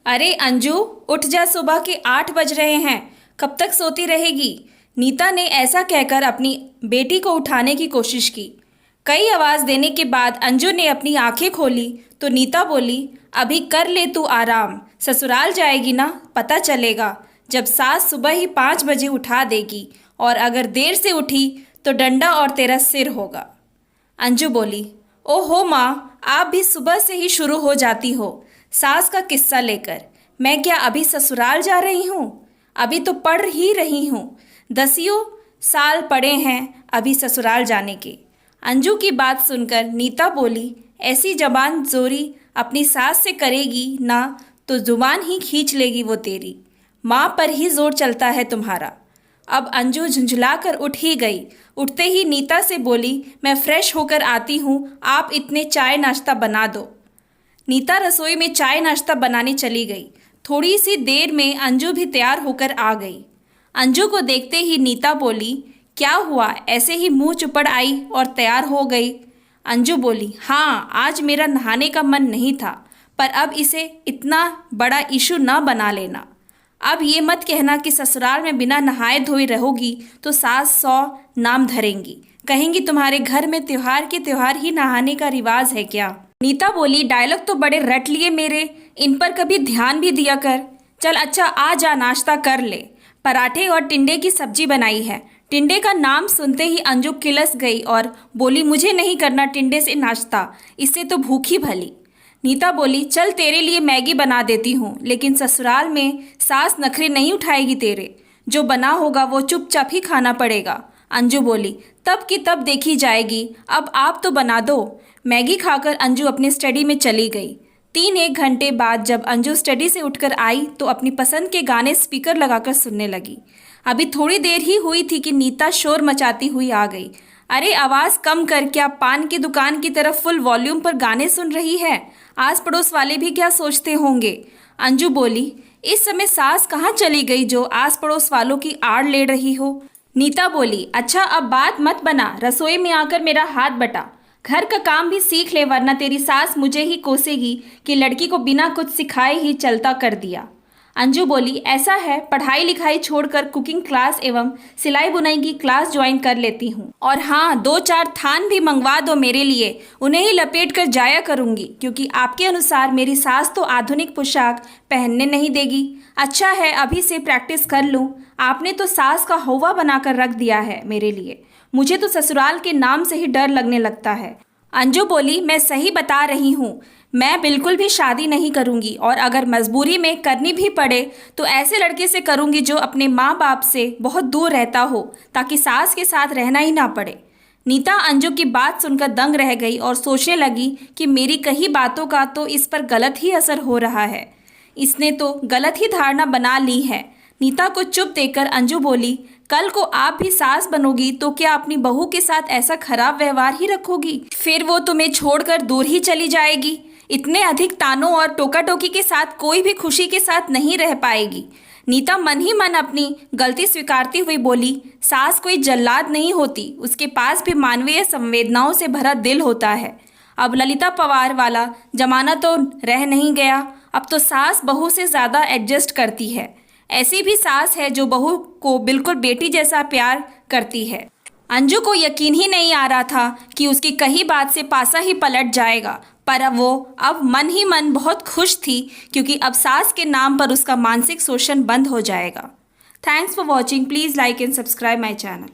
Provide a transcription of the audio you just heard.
अरे अंजू, उठ जा, सुबह के 8 बज रहे हैं। कब तक सोती रहेगी? नीता ने ऐसा कहकर अपनी बेटी को उठाने की कोशिश की। कई आवाज़ देने के बाद अंजू ने अपनी आंखें खोली तो नीता बोली, अभी कर ले तू आराम, ससुराल जाएगी ना, पता चलेगा जब सास सुबह ही 5 बजे उठा देगी, और अगर देर से उठी तो डंडा और तेरा सिर होगा। अंजू बोली, ओहो माँ, आप भी सुबह से ही शुरू हो जाती हो सास का किस्सा लेकर। मैं क्या अभी ससुराल जा रही हूँ? अभी तो पढ़ ही रही हूँ। 10 साल पड़े हैं अभी ससुराल जाने के। अंजू की बात सुनकर नीता बोली, ऐसी जबान जोरी अपनी सास से करेगी ना तो जुबान ही खींच लेगी वो तेरी। माँ पर ही जोर चलता है तुम्हारा। अब अंजू झुंझुलाकर उठ ही गई। उठते ही नीता से बोली, मैं फ्रेश होकर आती हूँ, आप इतने चाय नाश्ता बना दो। नीता रसोई में चाय नाश्ता बनाने चली गई। थोड़ी सी देर में अंजू भी तैयार होकर आ गई। अंजू को देखते ही नीता बोली, क्या हुआ, ऐसे ही मुंह चुपड़ आई और तैयार हो गई? अंजू बोली, हाँ, आज मेरा नहाने का मन नहीं था, पर अब इसे इतना बड़ा इशू ना बना लेना। अब ये मत कहना कि ससुराल में बिना नहाए धोए रहोगी तो सास 100 नाम धरेंगी, कहेंगी तुम्हारे घर में त्योहार के त्योहार ही नहाने का रिवाज है क्या? नीता बोली, डायलॉग तो बड़े रट लिए मेरे, इन पर कभी ध्यान भी दिया कर। चल अच्छा, आ जा, नाश्ता कर ले। पराठे और टिंडे की सब्जी बनाई है। टिंडे का नाम सुनते ही अंजू किलस गई और बोली, मुझे नहीं करना टिंडे से नाश्ता, इससे तो भूखी भली। नीता बोली, चल तेरे लिए मैगी बना देती हूँ, लेकिन ससुराल में सास नखरे नहीं उठाएगी तेरे, जो बना होगा वो चुपचाप ही खाना पड़ेगा। अंजू बोली, तब की तब देखी जाएगी, अब आप तो बना दो। मैगी खाकर अंजू अपनी स्टडी में चली गई। 3-1 घंटे बाद जब अंजू स्टडी से उठकर आई तो अपनी पसंद के गाने स्पीकर लगाकर सुनने लगी। अभी थोड़ी देर ही हुई थी कि नीता शोर मचाती हुई आ गई। अरे आवाज़ कम कर, क्या पान की दुकान की तरफ फुल वॉल्यूम पर गाने सुन रही है? आस पड़ोस वाले भी क्या सोचते होंगे? अंजू बोली, इस समय सास कहाँ चली गई जो आस पड़ोस वालों की आड़ ले रही हो? नीता बोली, अच्छा अब बात मत बना, रसोई में आकर मेरा हाथ बटा, घर का काम भी सीख ले, वरना तेरी सास मुझे ही कोसेगी कि लड़की को बिना कुछ सिखाए ही चलता कर दिया। अंजू बोली, ऐसा है, पढ़ाई लिखाई छोड़कर कुकिंग क्लास एवं सिलाई बुनाई की क्लास ज्वाइन कर लेती हूँ, और हाँ, 2-4 थान भी मंगवा दो मेरे लिए, उन्हें ही लपेट कर जाया करूँगी, क्योंकि आपके अनुसार मेरी सास तो आधुनिक पोशाक पहनने नहीं देगी। अच्छा है, अभी से प्रैक्टिस कर लूँ। आपने तो सास का हौवा बनाकर रख दिया है मेरे लिए, मुझे तो ससुराल के नाम से ही डर लगने लगता है। अंजू बोली, मैं सही बता रही हूँ, मैं बिल्कुल भी शादी नहीं करूँगी, और अगर मजबूरी में करनी भी पड़े तो ऐसे लड़के से करूँगी जो अपने माँ बाप से बहुत दूर रहता हो, ताकि सास के साथ रहना ही ना पड़े। नीता अंजू की बात सुनकर दंग रह गई और सोचने लगी कि मेरी कही बातों का तो इस पर गलत ही असर हो रहा है, इसने तो गलत ही धारणा बना ली है। नीता को चुप देखकर अंजू बोली, कल को आप भी सास बनोगी तो क्या अपनी बहू के साथ ऐसा खराब व्यवहार ही रखोगी? फिर वो तुम्हें छोड़कर दूर ही चली जाएगी। इतने अधिक तानों और टोका टोकी के साथ कोई भी खुशी के साथ नहीं रह पाएगी। नीता मन ही मन अपनी गलती स्वीकारती हुई बोली, सास कोई जल्लाद नहीं होती, उसके पास भी मानवीय संवेदनाओं से भरा दिल होता है। अब ललिता पवार वाला जमाना तो रह नहीं गया, अब तो सास बहू से ज़्यादा एडजस्ट करती है। ऐसी भी सास है जो बहू को बिल्कुल बेटी जैसा प्यार करती है। अंजू को यकीन ही नहीं आ रहा था कि उसकी कही बात से पासा ही पलट जाएगा, पर वो अब मन ही मन बहुत खुश थी, क्योंकि अब सास के नाम पर उसका मानसिक शोषण बंद हो जाएगा। Thanks for watching, please like and subscribe my channel.